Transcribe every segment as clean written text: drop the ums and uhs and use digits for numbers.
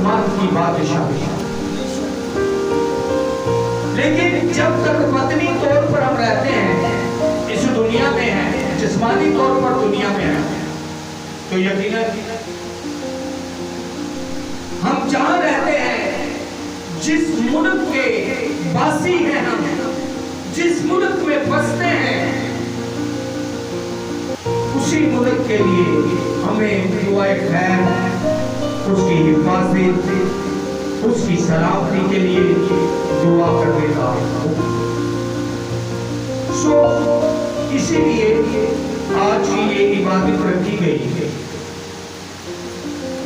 आसमान की बादशाह। लेकिन जब तक वतनी तौर पर हम रहते हैं, इस दुनिया में हैं, जिस्मानी तौर पर दुनिया में हैं, तो यकीनन हम जहां रहते हैं, जिस मुल्क के वासी हैं हम, जिस मुल्क में बसते हैं, उसी मुल्क के लिए हमें दुआए खैर, उसकी हिफाजत, उसकी सलामती के लिए दुआ करने का। सो इसीलिए आज की ये इबादत रखी गई है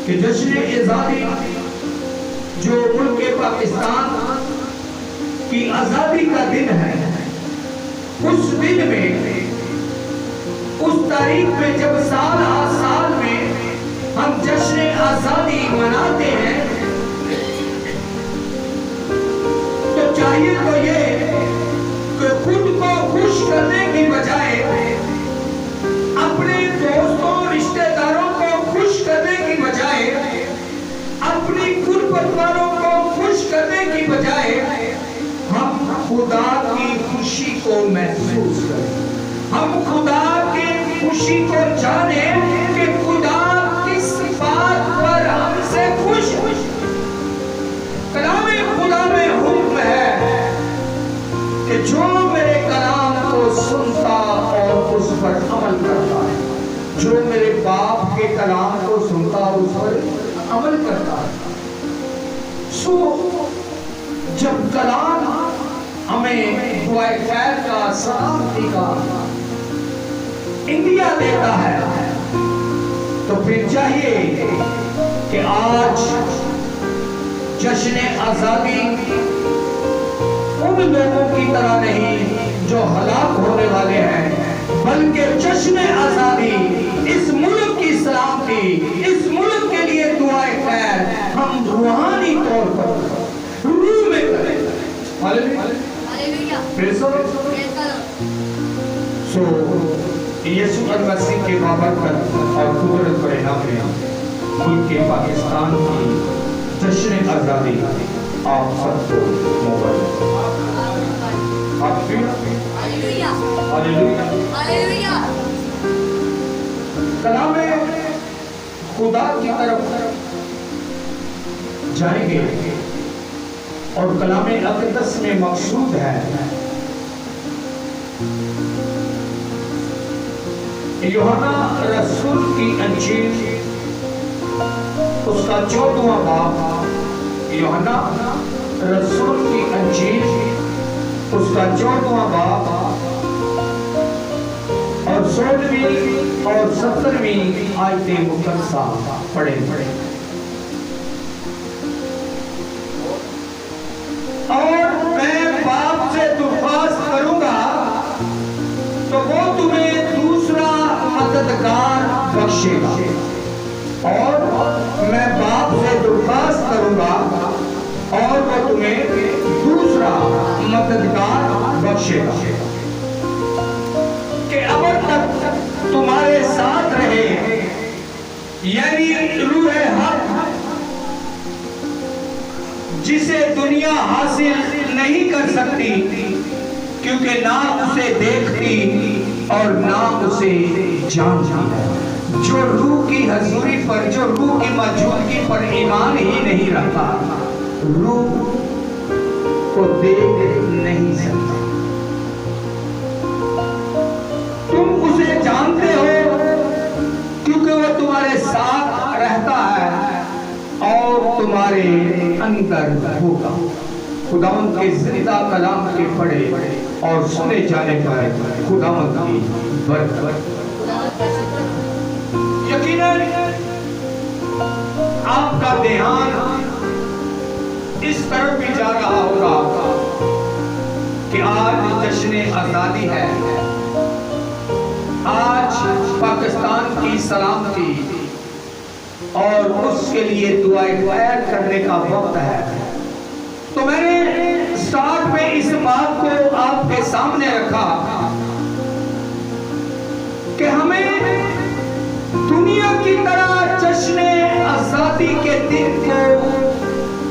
कि जश्न आजादी, जो मुल्क पाकिस्तान की आजादी का दिन है, उस दिन में, उस तारीख में जब साल हर साल में हम जश्न आजादी मनाते हैं, तो चाहिए तो ये कि खुद को खुश करने की बजाय अपने दोस्तों रिश्तेदारों को खुश करने की बजाय, अपनी गुर्बत वालों को खुश करने की बजाय हम खुदा की खुशी को महसूस करें, हम खुदा की खुशी को जाने कि खुदा किस बात पर हमसे खुश। कलाम खुदा में हुक्म है कि जो मेरे कलाम को सुनता और उस पर अमल करता है, जो मेरे बाप के कलाम को सुनता और उस पर अमल करता है। सो जब कलाम हमें दुआए खैर का, सलामती का इंडिया देता है, तो फिर चाहिए कि आज जश्न आजादी उन लोगों की तरह नहीं जो हलाक होने वाले हैं, बल्कि जश्न आजादी इस मुल्क की सलामती, इस मुल्क के लिए दुआए खैर हम रूहानी तौर पर रूह में करें। सो यीशु मसीह के बाबरकत और कुदरत परिणाम में मुल्क के पाकिस्तान की जश्न आजादी आप सबको मुबारक। कलाम खुदा की तरफ जाएंगे और कलाम अक़दस में मकसूद है यूहन्ना रसूल की अंजील, उसका 14वां बाब, यूहन्ना रसूल की अंजील, उसका 14वां बाब और 16वीं और 17वीं आयतें मुकद्दसा पढ़े। और मैं बाप से दुर्ख्वास्त करूंगा तो वो तुम्हें दूसरा मददगार बख्शेगा, और मैं बाप से दुर्ख्वास्त करूंगा और वो तुम्हें दूसरा मददगार बख्शेगा कि अब तक तुम्हारे साथ रहे, यानी रूह हक, जिसे दुनिया हासिल नहीं कर सकती क्योंकि ना उसे देखती और ना उसे जानती है। जो रूह की हजूरी पर, जो रूह की मौजूदगी पर ईमान ही नहीं रखता, रूह को देख नहीं सकता। तुम उसे जानते हो क्योंकि वो तुम्हारे साथ रहता है और तुम्हारे अंदर होगा। खुदावंद के जिंदा कलाम के पढ़े और सुने जाने पर खुदावंद की बरकत। यकीनन आपका ध्यान इस तरफ भी जा रहा होगा कि आज जश्न आजादी है, आज पाकिस्तान की सलामती और उसके लिए दुआए खैर करने का वक्त है। तो मैंने स्टार्ट में इस बात को आपके सामने रखा कि हमें दुनिया की तरह जश्न आजादी के दिन को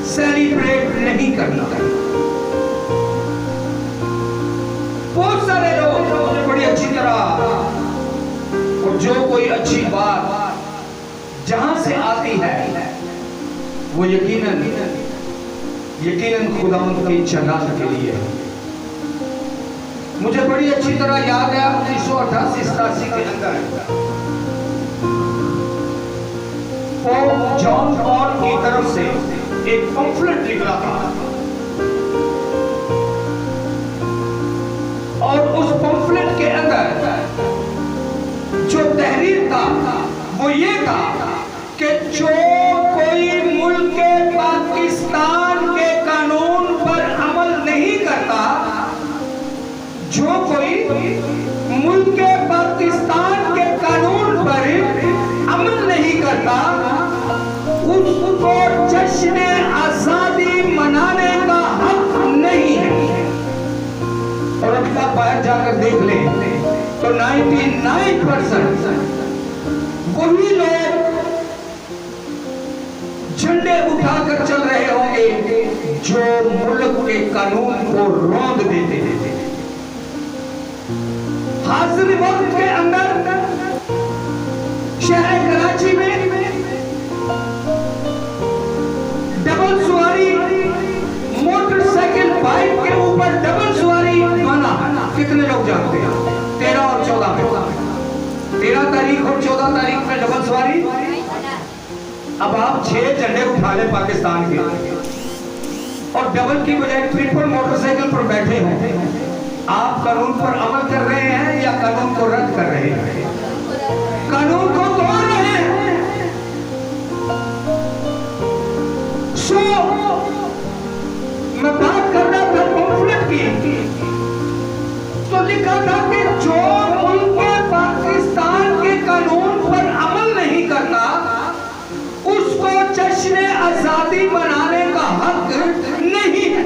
सेलिब्रेट नहीं करना। बहुत सारे लोग मुझे बड़ी अच्छी तरह, और जो कोई अच्छी बात जहां से आती है वो यकीनन खुदावंद की जन्नत के लिए है। मुझे बड़ी अच्छी तरह याद है 1988-87 के अंदर पोप जॉन पॉल की तरफ से एक पंफलेट निकला था, और उस पंफलेट के अंदर जो तहरीर था वो ये था कि जो कोई मुल्क पाकिस्तान के कानून पर अमल नहीं करता, जो कोई मुल्क पाकिस्तान के कानून पर अमल नहीं करता, उसको जश्न आजादी मनाने का हक नहीं है। और अभी आप बाहर जाकर देख लें तो 99% वही लोग झंडे उठाकर चल रहे होंगे जो मुल्क के कानून को रौंद देते थे। हाजिर वक्त के अंदर शहर कराची में डबल सवारी मोटरसाइकिल बाइक के ऊपर डबल सवारी माना कितने लोग जानते हैं? 13 और 14 में, 13 तारीख और 14 तारीख में डबल सवारी। अब आप 6 झंडे उठा ले पाकिस्तान के और डबल की बजाय ट्रिपल मोटरसाइकिल पर बैठे हो, आप कानून पर अमल कर रहे हैं या कानून को रद्द कर रहे हैं? कानून को तोड़ रहे हैं। सो मैं बात कर रहा था कॉन्फ्लिक्ट की, तो लिखा था कि जो मुल्क पाकिस्तान के कानून पर अमल नहीं करता, उसको जश्न आजादी मनाने का हक नहीं है।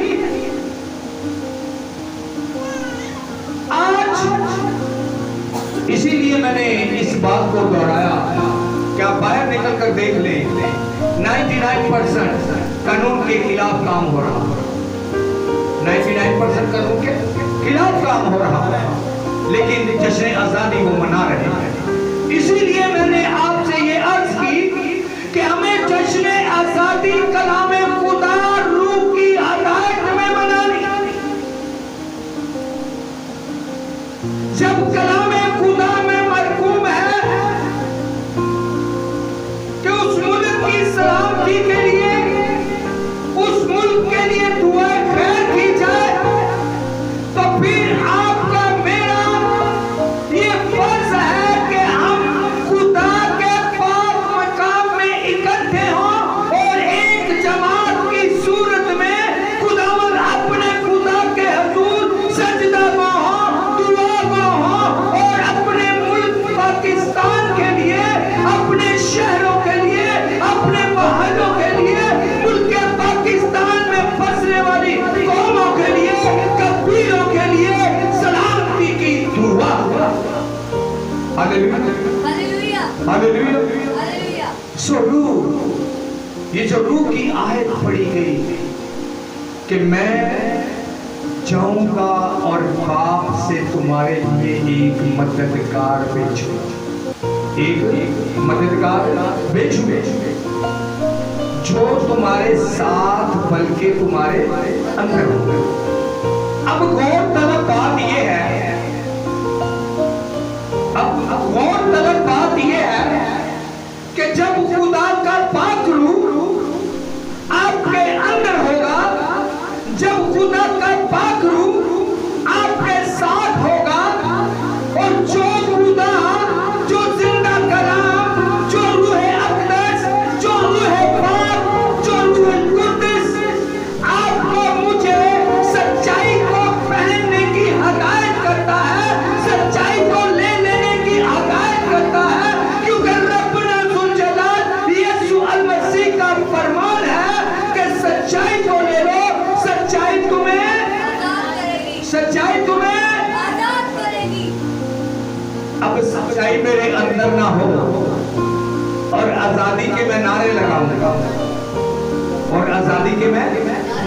आज इसीलिए मैंने इस बात को दोहराया कि आप बाहर निकल कर देख लें, 99% कानून के खिलाफ काम हो रहा है, 99% कानून के खिलाफ काम हो रहा है, लेकिन जश्न आजादी वो मना रहे हैं। इसीलिए मैंने आपसे ये अर्ज की कि हमें जश्न आजादी कलामे खुदा रूह की हदायत में मनानी। जब कलामे खुदा में मरकूम है कि उस मुल्क की सलामती के लिए, उस मुल्क के लिए दुआ खैर की जाए, तो फिर आपका मेरा ये फर्ज है कि हम खुदा के पाक मकाम में इकट्ठे हों और एक जमात की सूरत में खुदावंद अपने खुदा के हुजूर सजदा में हो, दुआ में हो, और अपने मुल्क पाकिस्तान के लिए, अपने शहरों के लिए, अपने महलों के लिए, मुल्क पाकिस्तान में फंसने वाली कौमों के लिए, कबीलों के लिए सलामती की दुआ। Hallelujah, hallelujah. सो रूह, ये जो रूह की आयत पढ़ी गई कि मैं जाऊंगा और बाप से तुम्हारे लिए एक मददगार भेजूंगा, एक मददगार भेजूंगा जो तुम्हारे साथ बल्कि तुम्हारे अंदर होगा। अब गौरतलब बात यह है, अब गौरतलब बात यह है कि जब खुदा का पाक रूह आपके अंदर होगा, जब खुदा का पाक रूह आपके साथ होगा, और जो खुदा, जो जिंदा कलाम, जो रूह अक़दस, जो रूह पाक, जो रूह कुद्दस आपको मुझे सच्चाई को पहनने की हदायत करता है, सच्चाई को ले लेने की हदायत करता है, क्योंकि रब्बुल जलाल यीशु अल मसीह का फरमान है कि सच्चाई को ले लो, सच्चाई तुम्हें आजाद करेगी। अब सच्चाई मेरे अंदर ना हो और आजादी के मैं नारे लगाऊंगा, और आजादी के मैं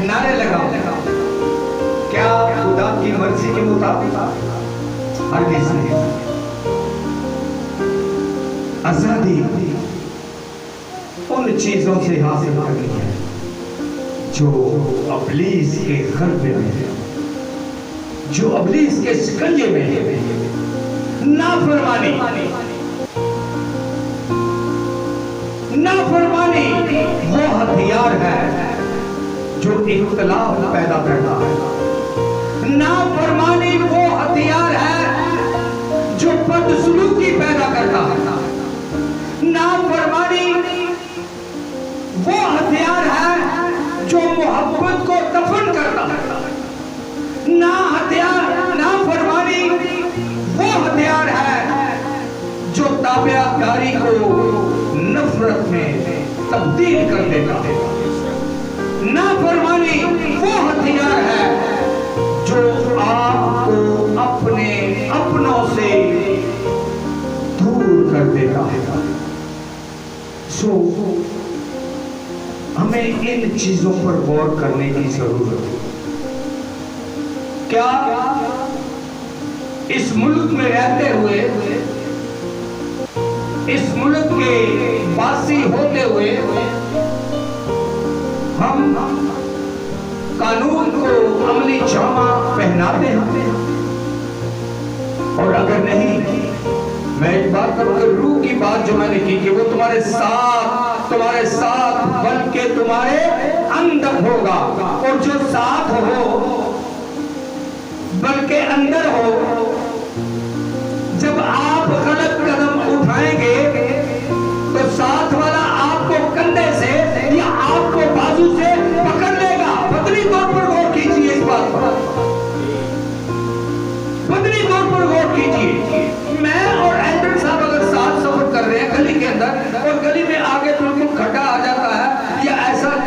नारे लगाऊं। क्या खुदा की मर्जी के मुताबिक? हरगिज़ नहीं। आजादी उन चीजों से हासिल करनी है जो अबलीस के गलबे में है, जो अबलीस के शिकंजे में है। नाफरमानी, नाफरमानी वो हथियार है जो इख्तिलाफ पैदा करता है। नाफरमानी वो हथियार है जो बदसलूकी पैदा करता है। नाफरमानी वो हथियार है जो मोहब्बत को दफन करता है। नाफरमानी वो हथियार है जो ताबेदारी को नफरत में तब्दील कर देता है। नाफरमानी वो हथियार है जो आपको अपने अपनों से दूर कर देता है। सो हमें इन चीजों पर गौर करने की जरूरत है। क्या इस मुल्क में रहते हुए, इस मुल्क के वासी होते हुए हम कानून को अमली जामा पहनाते हैं? और अगर नहीं, मैं एक बात करूंगा, रूह की बात जो मैंने की कि वो तुम्हारे साथ बल्कि तुम्हारे अंदर होगा। और जो साथ हो बल्कि अंदर हो, जब आप गलत कदम उठाएंगे तो साथ वाला आपको कंधे से या आपको बाजू से पकड़ लेगा। बदली तौर पर गौर कीजिए इस बात पर, बदली तौर पर गौर कीजिए। मैं और एल्डर साहब अगर साथ सफर कर रहे हैं गली के अंदर, और गली में आगे बिल्कुल खड्डा आ जाता है या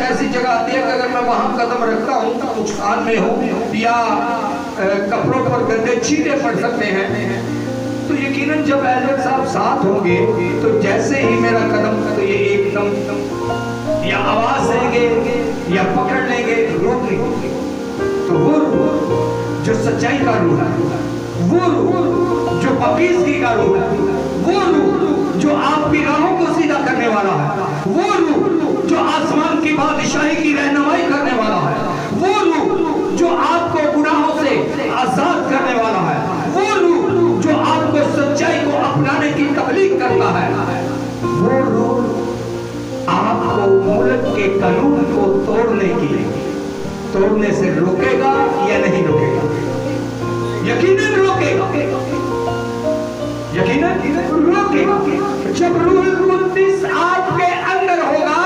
ऐसी जगह आती है कि अगर मैं वहां कदम रखता हूं तो नुकसान में हूं या कपड़ों पर गंदे छींटे पड़ सकते हैं, तो यकीनन जब एल्डर साहब साथ होंगे तो जैसे ही मेरा कदम तो ये एकदम या आवाज देंगे या पकड़ लेंगे, रोक लेंगे। तो वो रूह जो सच्चाई का रूह है, वो रूह जो पाकीज़गी का रूह है, वो रूह जो आपकी राहों को सीधा करने वाला है, वो रूह जो आसमान की बादशाही की रहनुमाई करने वाला है, वो रूह जो आपको गुनाहों से आजाद करने वाला है, वो रूह जो आपको सच्चाई को अपनाने की तबलीग करता है, वो रूह आपको मुल्क के कानून को तोड़ने से रोकेगा या नहीं रोकेगा? यकीनन रोकेगा, यकीनन रोकेगा। जब रूहुल कुद्दुस आपके अंदर होगा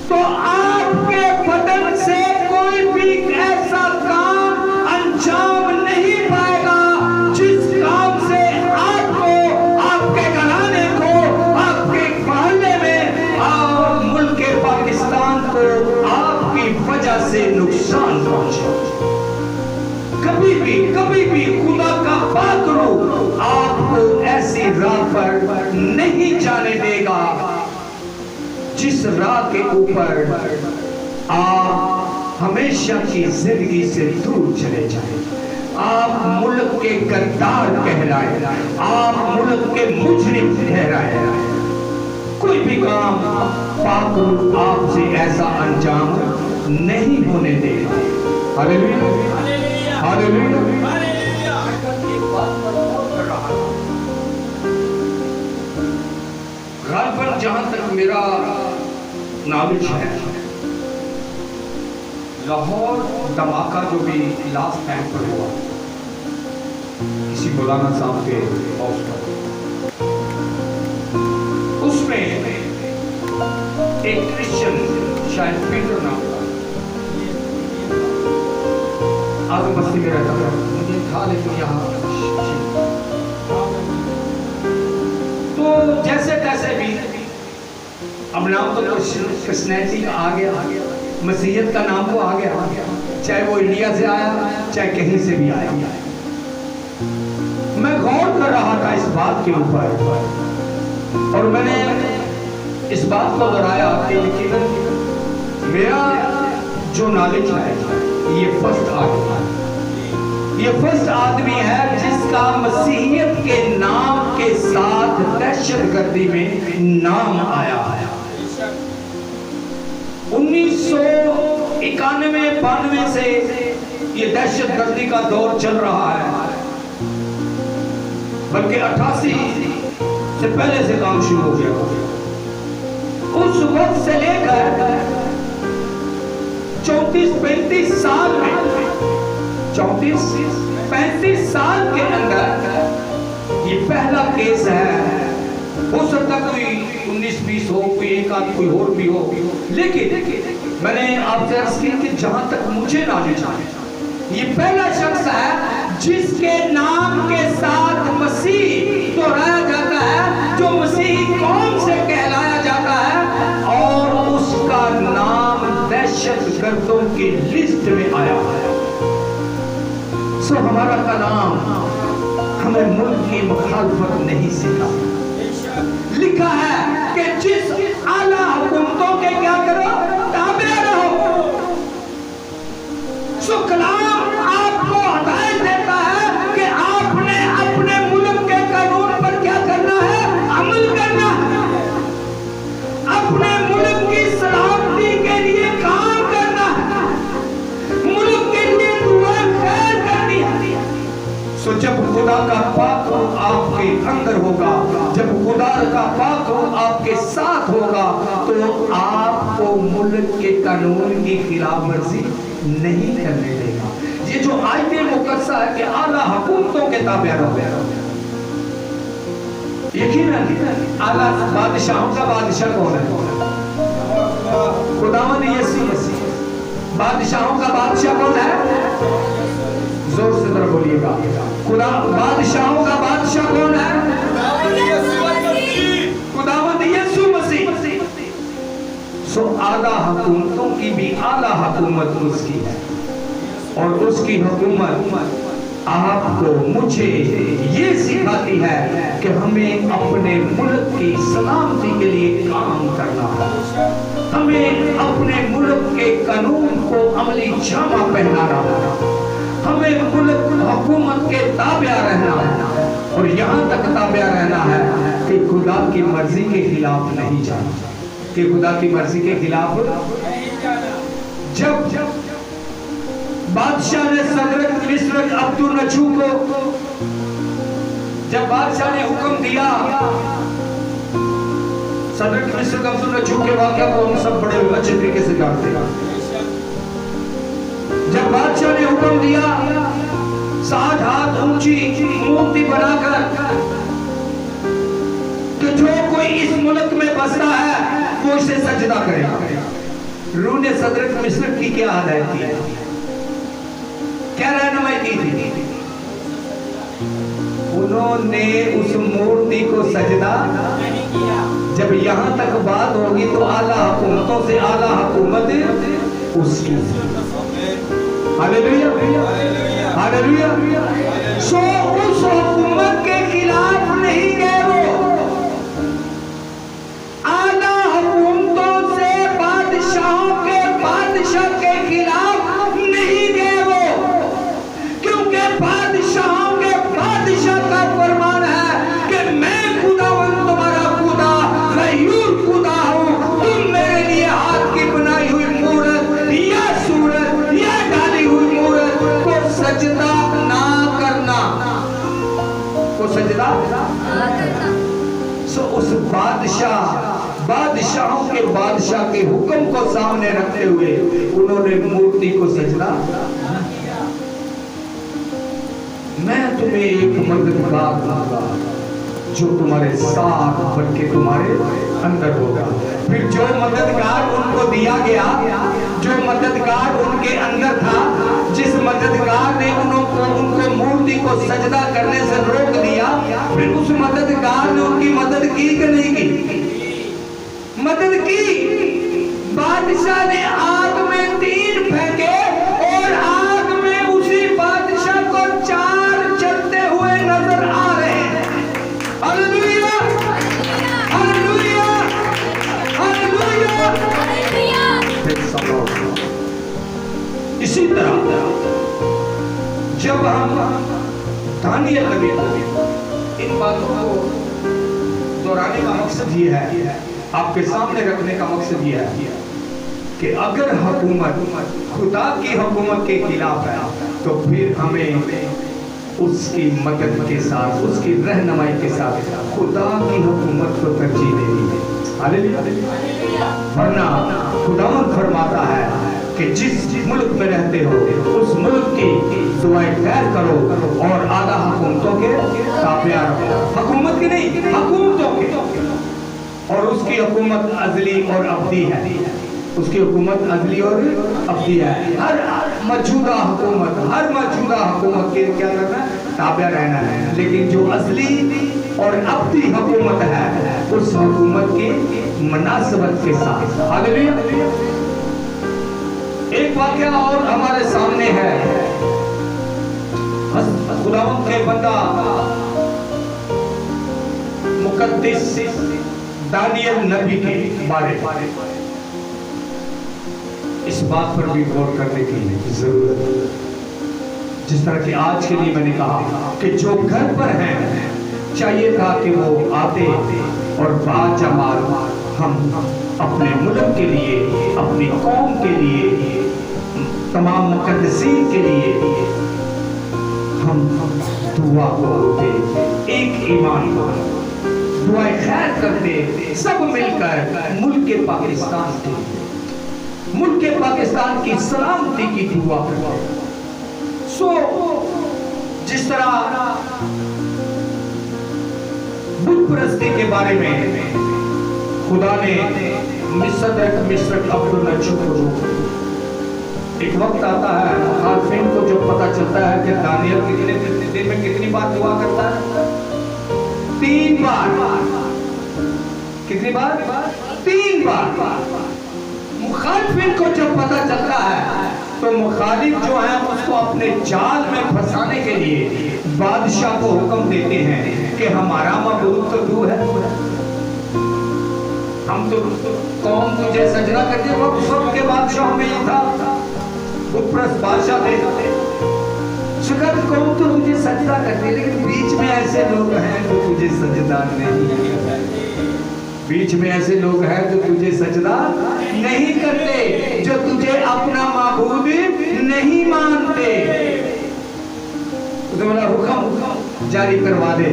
तो आपके बदन से कोई भी ऐसा काम अंजाम नहीं पाएगा जिस काम से आपको, आपके घराने को, आपके मोहल्ले में और मुल्क पाकिस्तान को आपकी वजह से नुकसान पहुंचे। कभी भी खुदा का पाक रूह आपको ऐसी राह पर नहीं जाने देगा जिस राह के ऊपर आप हमेशा की जिंदगी से दूर चले जाएं। आप मुल्क के गद्दार कहलाए, आप मुल्क के मुजरिम ठहराए। कोई भी काम पाक रूह आपसे ऐसा अंजाम नहीं होने देगा। Hallelujah, hallelujah. गालिबन जहां तक मेरा नॉलेज है, लाहौर धमाका जो भी लास्ट टाइम पर हुआ किसी मौलाना साहब के हाउस पर, उसमें एक क्रिश्चियन, शायद पीटर नाम का, आगे बस्ती में रहता था, मुझे था लेकिन यहाँ तो जैसे तैसे भी, अब नाम तो क्रिश्चियनिटी का आ गया, मसीहत का नाम तो आ गया, चाहे वो इंडिया से आया चाहे कहीं से भी आया। मैं गौर कर रहा था इस बात के ऊपर और मैंने इस बात को दोहराया कि मेरा जो नॉलेज है ये फर्स्ट आदमी है जिसका मसीहियत के नाम के साथ दहशतगर्दी में नाम आया है। 1991-92 से ये दहशतगर्दी का दौर चल रहा है, बल्कि 88 से पहले से काम शुरू हो गया। उस वक्त से लेकर 34-35 साल में 34-35 साल के अंदर ये पहला केस है। हो सकता कोई 19-20 हो, कोई एक आध कोई और भी हो, लेकिन मैंने आपसे अर्ज की कि जहां तक मुझे नॉलेज है ये पहला शख्स है जिसके नाम के साथ मसीह दोहराया जाता है, जो मसीह कौम से कहलाया जाता है, और उसका नाम दहशतगर्दों की लिस्ट में आया है। सो हमारा कलाम हमें मुल्क की मुखालफत नहीं सिखा। लिखा है कि जिस आला हुकूमतों के क्या करो, ताबे रहो। सो कलाम आपको हिदायत देता है कि आपने अपने मुल्क के कानून पर क्या करना है, अमल करना है। अपने मुल्क की सलामती के लिए काम करना है, मुल्क के लिए दुआ खैर करनी है। सो जब खुदा का पाक रूह आपके अंदर होगा, जब खुदा का पाक रूह आपके साथ होगा, तो आपको मुल्क के कानून की खिलाफ वर्जी नहीं करने देगा। ये जो आयते मुकद्दसा है कि आला हुकूमतों के ताबे रहो, यकीनन आला बादशाहों का बादशाह कौन है? खुदावंद यीशु मसीह। बादशाहों का बादशाह कौन है? जोर से जरा बोलिएगा। खुदा बादशाहों का बादशाह कौन है? खुदावंद यीशु मसीह। सो आला हुकूमतों की भी आला हुकूमत उसकी है, और उसकी हुकूमत आपको मुझे ये सिखाती है कि हमें अपने मुल्क की सलामती के लिए काम करना है। हमें अपने मुल्क के कानून को अमली जामा पहनाना है। हमें मुल्क हुकूमत के ताबिया रहना है, और यहाँ तक ताबिया रहना है कि खुदा की मर्जी के खिलाफ नहीं जाना, कि खुदा की मर्जी के खिलाफ। जब बादशाह ने सदरक मिस्र अब्दुल नजू को, जब बादशाह ने हुक्म दिया, सदरक मिस्र अब्दुल नजू के वाक़या को हम सब बड़े अच्छे तरीके से जानते हैं। जब बादशाह ने हुक्म दिया 60 हाथ ऊंची मूर्ति बनाकर कि जो कोई इस मुल्क में बसता है वो इसे सजदा करेगा। रूह ने सदरक मिस्र की क्या हदायत की, क्या रहनुमाई की थी? उन्होंने उस मूर्ति को सजदा नहीं किया। जब यहां तक बात होगी तो आला हुकूमतों से आला हुकूमत उसकी। Hallelujah, hallelujah. सो उस हुकूमत के खिलाफ नहीं गए वो, आला हुकूमतों से बादशाहों के बादशाह के खिलाफ नहीं गए वो, क्योंकि बादशाहों के बादशाह का फरमान है कि मैं खुदावंद तुम्हारा खुदा गयूर खुदा हूं। तुम मेरे लिए हाथ की बनाई हुई मूरत या सूरत या डाली हुई मूरत को सजदा ना करना, को सजदा ना करना। सो उस बादशाहों के बादशाह के हुक्म को सामने रखते हुए उन्होंने मूर्ति को सजदा। मैं तुम्हें एक मददगार दूंगा जो तुम्हारे साथ बनके तुम्हारे अंदर होगा। फिर जो मददगार उनको दिया गया, जो मददगार उनके अंदर था, जिस मददगार ने उनको मूर्ति को सजदा करने से रोक दिया, फिर उस मददगार ने उनकी मदद की कि नहीं की? मदद की। बादशाह ने आग में 3 फेंके और आग में उसी बादशाह को 4 चलते हुए नजर आ रहे हैं। Hallelujah, hallelujah, hallelujah. इसी तरह जब हम दानियल नबी इन बातों को दोहराने का मकसद ये है, आपके सामने रखने का मकसद ये है कि अगर हुकूमत खुदा की हुकूमत के खिलाफ है तो फिर हमें उसकी मदद के साथ, उसकी रहनुमाई के साथ खुदा की हुकूमत को तरजीह देनी है। हालेलुया। वरना खुदावंद फरमाता है कि जिस मुल्क में रहते हो उस मुल्क की दुआएं खैर करो और आधा हुकूमतों के ताबिया रहो। हुकूमत की नहीं, हुकूमतों के। और उसकी हुकूमत अज़ली और अब्दी है। उसकी हुकूमत अज़ली और अब्दी है। हर मौजूदा हुकूमत के क्या करना है? ताबिया रहना है। लेकिन जो अज़ली और अब्दी हुकूमत है उस हुकूमत की मुनासबत के साथ। हालेलुया। एक वाकया और हमारे सामने है। खुदावंद के बंदा मुकद्दिस दानियल नबी के बारे में इस बात पर भी गौर करने की जरूरत है। जिस तरह कि आज के लिए मैंने कहा कि जो घर पर हैं चाहिए था कि वो आते और बाजमाल हम अपने मुल्क के लिए, अपनी कौम के लिए, तमाम मुकद्दसीन के लिए हम दुआ करते, एक ईमान दुआएं खैर करते, सब मिलकर मुल्क पाकिस्तान की सलामती की दुआ करते। सो जिस तरह बुत परस्ती के बारे में खुदा ने मिस्र अब्दुल नज्जुर को, एक वक्त आता है मुखालिफिन को जो पता चलता है कि दानियल कितने दिन में कितनी बार दुआ करता है? 3 बार। कितनी बार? 3 बार। मुखालिफिन को जब पता चलता है तो मुखालिफ जो है उसको अपने जाल में फंसाने के लिए बादशाह को हुक्म देते हैं कि हमारा मबूद तो तू है, हम तो कौम तुझे सजदा करती है। उस वक्त के बादशाह में ये था, बुतप्रस्त बादशाह थे। शुक्र कौम तो तुझे सजदा करती है, लेकिन बीच में ऐसे लोग हैं जो तुझे सजदा नहीं करते। बीच में ऐसे लोग हैं जो तुझे सजदा नहीं करते, जो तुझे अपना माबूद नहीं मानते। तो मेरा हुक्म जारी करवा दे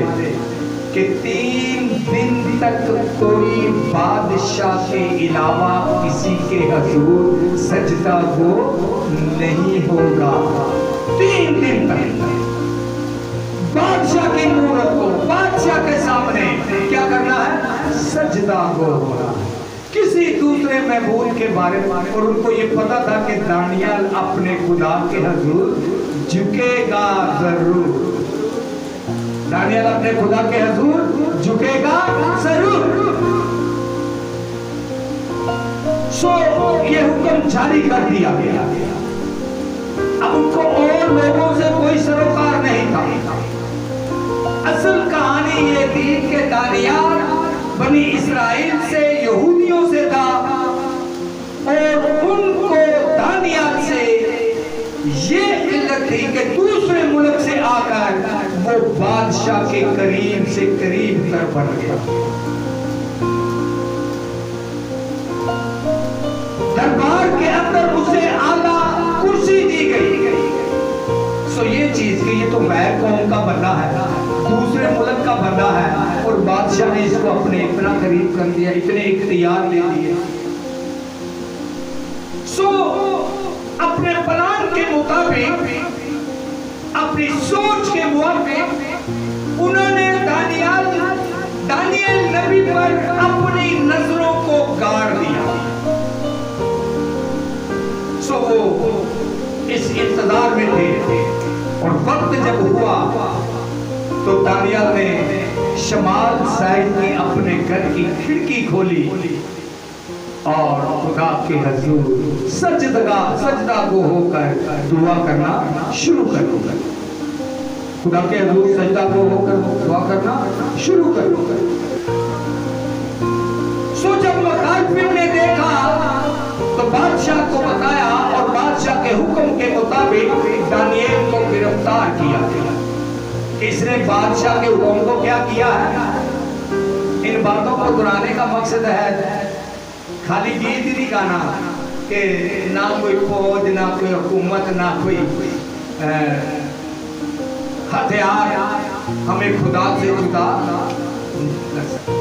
कि 3 दिन तक कोई बादशाह के अलावा किसी के हुजूर सजदा को नहीं होगा। 3 दिन तक बादशाह की मूरत को, बादशाह के सामने क्या करना है? सजदा को होना, किसी दूसरे महबूद के बारे में। और उनको ये पता था कि दानियल अपने खुदा के हुजूर झुकेगा जरूर। दानियल अपने खुदा के हुजूर झुकेगा जरूर। सो ये हुक्म जारी कर दिया गया। अब उनको और लोगों से कोई सरोकार नहीं था। असल कहानी ये थी कि दानियल बनी इस्राइल से, यहूदियों से था और उनको दानियल से ये इल्लत थी कि दूसरे मुल्क से आकर वो बादशाह के करीब से करीब तर बन गया। दरबार के अंदर उसे आला कुर्सी दी गई। सो ये चीज कि ये तो गैर कौम का बंदा है, दूसरे मुल्क का बंदा है, और बादशाह ने इसको अपने इतना करीब कर दिया, इतने इख्तियार ले लिए। सो अपने प्लान के मुताबिक, अपनी सोच के मुताबिक उन्होंने दानियल नबी पर अपनी नजरों को गाड़ दिया। सो वो इस इंतजार में थे और वक्त जब हुआ तो दानियल ने शमाल साइड की अपने घर की खिड़की खोली और खुदा के हुजूर सजदा को होकर दुआ करना शुरू कर दिया। खुदा के हुजूर सजदा को होकर दुआ करना शुरू कर दिया। सो जब मुखालिफिन ने देखा तो बादशाह को बताया और बादशाह के हुक्म के मुताबिक दानिएल को गिरफ्तार किया गया। इसने बादशाह के हुक्म को क्या किया है? इन बातों को दोहराने का मकसद है खाली गीत ही नहीं गाना कि ना कोई फौज, ना कोई हुकूमत, ना कोई हथियार हमें खुदा से जुदा कर सकते।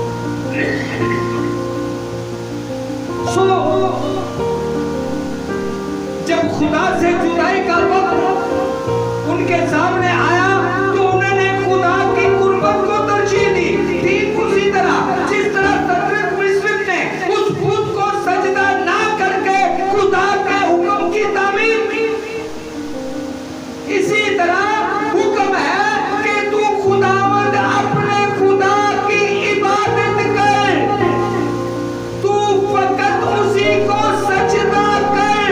जब खुदा से जुदाई का वक्त उनके सामने आया तो उन्होंने खुदा की कुर्बत को तरजीह दी। ठीक उसी तरह जिस तरह सदरक मिस्र ने उस बुत को सजदा ना करके खुदा के हुक्म की तामील की, इसी तरह हुक्म है कि तू खुदावंद अपने खुदा की इबादत कर, तू फकत उसी को सजदा कर।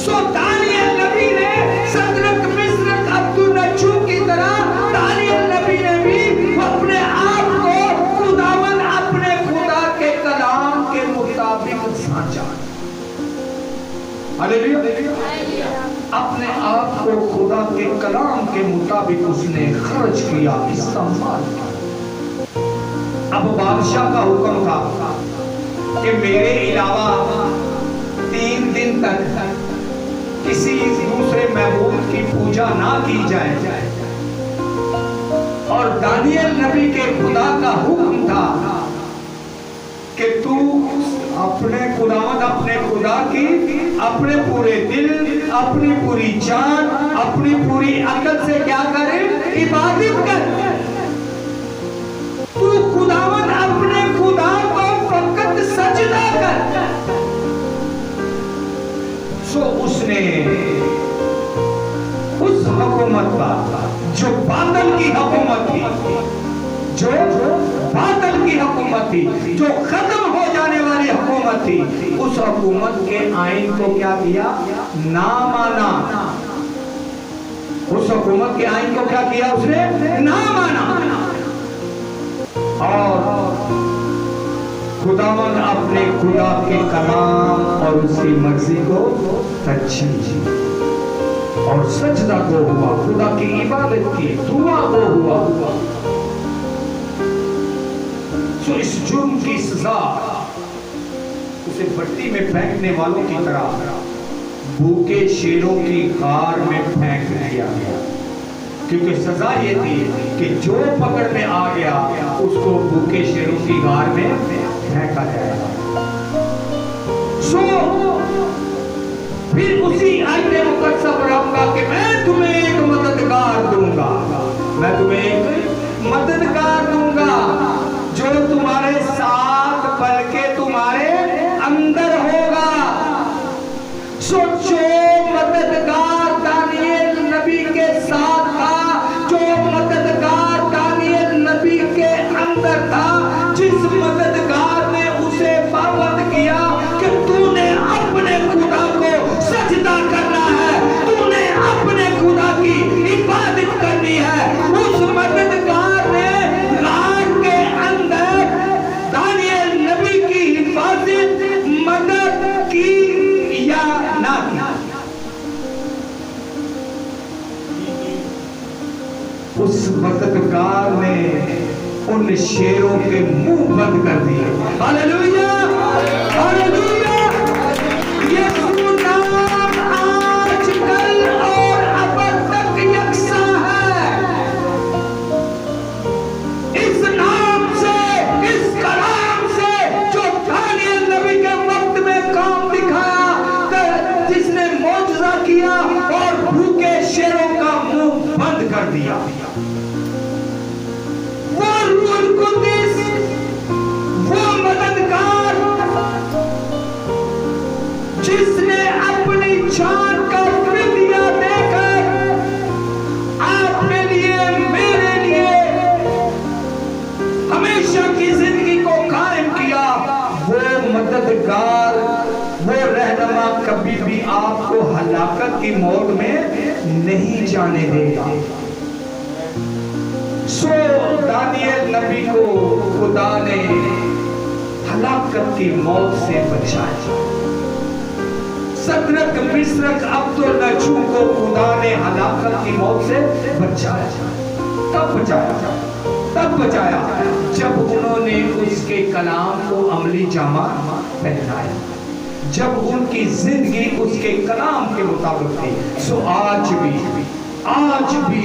सो दानियल नबी ने सदरक मिस्र अब्दुन्नजू की तरह दानियल नबी ने भी अपने आप को खुदावंद अपने खुदा के कलाम के मुताबिक साँचा। हालेलुया। अपने आप को खुदा के कलाम के मुताबिक उसने खर्च किया, इस्तेमाल किया। अब बादशाह का हुक्म था कि मेरे अलावा 3 दिन तक किसी दूसरे महबूद की पूजा ना की जाए। और दानियल नबी के खुदा का हुक्म था कि तू अपने खुदावंद अपने खुदा की अपने पूरे दिल, अपनी पूरी जान, अपनी पूरी अकल से क्या करे? इबादत कर। तू खुदावंद अपने खुदा को फकत सजदा कर। सो उसने उस हुकूमत का जो बादल की हुकूमत थी, जो बादल की हुकूमत थी, जो खत्म हो जाने वाली हुकूमत थी, उस हुकूमत के आइन को क्या किया? ना माना। उस हुकूमत के आइन को क्या किया? उसने ना माना। और खुदावंद अपने खुदा के कलाम और उसकी मर्जी को तरजीह और सजदा को हुआ, खुदा की इबादत की, दुआ को हुआ। तो इस जुर्म की सजा उसे भट्टी में फेंकने वालों की तरह भूखे शेरों की गार में फेंक दिया गया, क्योंकि सजा ये थी कि जो पकड़ में आ गया उसको भूखे शेरों की गार में फेंका जाएगा। सो फिर उसी आयत मुकद्दस पर आऊंगा कि मैं तुम्हें एक मददगार दूंगा, मैं तुम्हें एक मददगार दूंगा जो तुम्हारे साथ बल्कि तुम्हारे अंदर होगा। सो जो मददगार दानियल नबी के साथ था, जो मददगार दानियल नबी के अंदर था, जिस मददगार ने उसे पाबंद किया कि तूने अपने खुदा को सजदा करना है, तूने अपने खुदा की इबादत करनी है, उस मददगार ने रात के अंदर दानियल नबी की हिफाजत मदद की या ना की? उस मददगार ने उन शेरों के मुंह बंद कर दिए। Hallelujah, hallelujah. यीशु नाम आज कल और अब तक यकसा है। इस नाम से, इस कलाम से जो दानियल नबी के वक्त में काम दिखाया, जिसने मौजज़ा किया और भूखे शेरों का मुंह बंद कर दिया, वो रूहुल कुद्दुस, वो मददगार जिसने अपनी जान का फिदिया देकर आपके लिए, मेरे लिए हमेशा की जिंदगी को कायम किया, वो मददगार, वो रहनुमा कभी भी आपको हलाकत की मौत में नहीं जाने देगा। सो दानियल नबी को खुदा ने हलाकत की मौत से बचाया। सदरक मिस्रक अब्दुल-नजू को खुदा ने हलाकत की मौत से बचाया। कब बचाया? तब बचाया जब उन्होंने उसके कलाम को अमली जामा पहनाया, जब उनकी जिंदगी उसके कलाम के मुताबिक थी। सो आज भी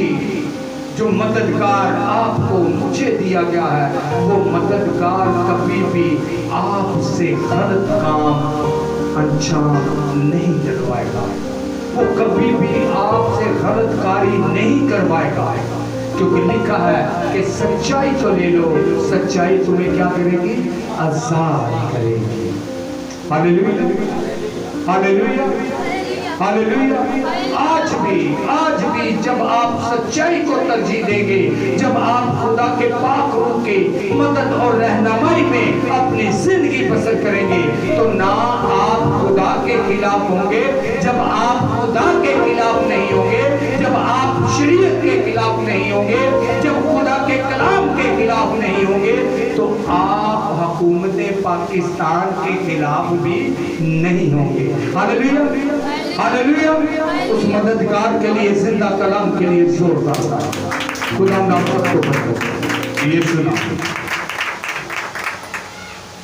जो मददगार आपको मुझे दिया गया है, वो मददगार कभी भी आपसे गलत काम अंजाम नहीं करवाएगा, वो कभी भी आपसे गलत कार्य नहीं करवाएगा, क्योंकि लिखा है कि सच्चाई तो ले लो, सच्चाई तुम्हें क्या करेगी? आजाद करेगी। Hallelujah, hallelujah, hallelujah. आज भी जब आप सच्चाई को तरजीह देंगे, जब आप खुदा के पाक रूह के मदद और रहनुमाई में अपनी जिंदगी बसर करेंगे, तो ना आप खुदा के खिलाफ होंगे। जब आप खुदा के खिलाफ नहीं होंगे, जब आप शरीयत के खिलाफ नहीं होंगे, जब खुदा के कलाम के खिलाफ नहीं होंगे, तो आप हुकूमत पाकिस्तान के खिलाफ भी नहीं होंगे। Hallelujah, hallelujah. उस मददगार के लिए, जिंदा कलाम के लिए जोरदार खुदा नाम को ये सुना।